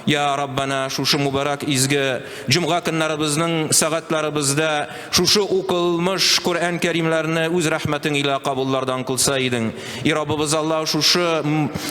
Ya Rabbana şuşu mübarek izgi cuma günlerimizning saatlarimizda şuşu o'qilmish Qur'on Karimlarini o'z rahmating ila qabullardan qilsayding. Ya Rabbimiz Allah şuşu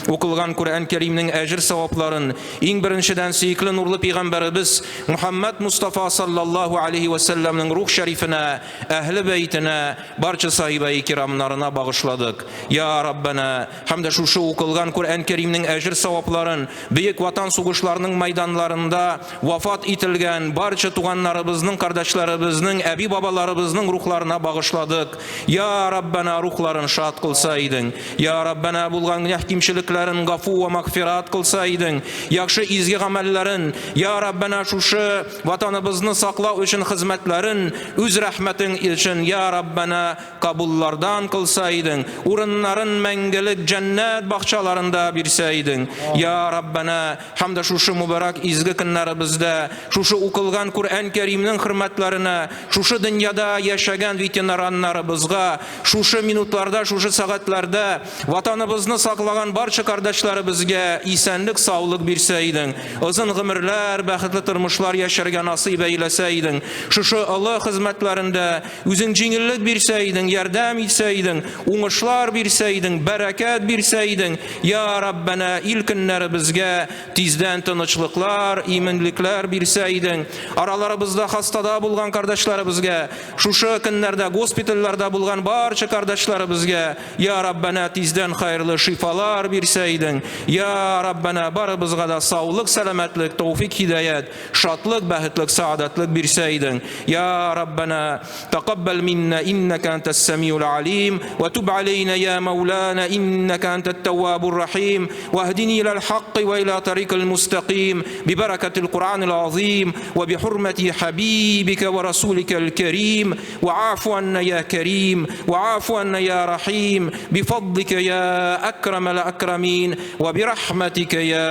o'qilgan Qur'on Karimning ajr savoblarini eng birinchidan suyukli nurli payg'ambarimiz Muhammad Mustafa sallallohu alayhi va sallamning ruh sharifina, ahli baytina, barcha sahibai kiramlarına bag'ishladik. Ya Rabbana hamda şuşu o'qilgan Qur'on Karimning ajr savoblarini buyuk vatan sug'ishlarining maydonlarında vafot etilgan barcha tuğanlarımızın, kardeşlerimizin, abi babalarımızın ruhlarına bağışladık. Ya Rabbana ruhlarını şad kılsaydın. Ya Rabbana bulgan yahkimçiliklerin gafu ve mağfirat kılsaydın. Yakşı izgi amellerin, Ya Rabbana şuşu vatanımızını sakla için hizmetlerin, üz rahmetin için Ya Rabbana kabullardan kılsaydın. Urunların mengelik cennet bahçalarında birsaydın. Ya Rabbana hamda şuşu mübarek izgi günlerimizde şuşu o'qilgan Qur'on Karimning hurmatlarini şuşu dunyoda yashagan veteranlarimizga şuşu minutlarda, şuşu saatlarda vatanimizni saqlagan barcha qardoshlarımizga esenlik, sog'lik bersayding. Uzun ömürler, baxtli turmushlar yasharga nasib eylesayding. Şuşu Allah xizmatlarında o'zing jengillik bersayding, yordam etsayding, o'ngishlar bersayding, barakat bersayding. Ya Rabbana ilkinlarimizga tizdan tinchliklar, iminliklar bersayding. Aralarımızda hastada bulgan kardeşlerimizge, şuşu günlerde hospitallarda bulgan barcha kardeşlerimizge, Ya Rabbana tizden hayırlı şifalar bersayding. Ya Rabbana barımızga da sağlık, selametlik, tevfik, hidayet, şatlık, baxtlik, saadatlik bersayding. Ya Rabbana taqabbal minna innaka antas samiul alim ve tub aleyna ya Mevlana innaka antat tawwabur rahim ve hdini ilal haqqi ve ila tariqil mustaqim bi barakatil Kur'anil azim ve bi hurmeti habibika ve rasulika el-kerim ve afu anna ya kerim ve afu anna ya rahim bi fadlika ya akremel akramin ve bi rahmetika ya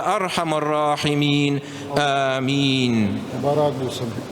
arhamar rahimin. Amin. Mübarek olsun.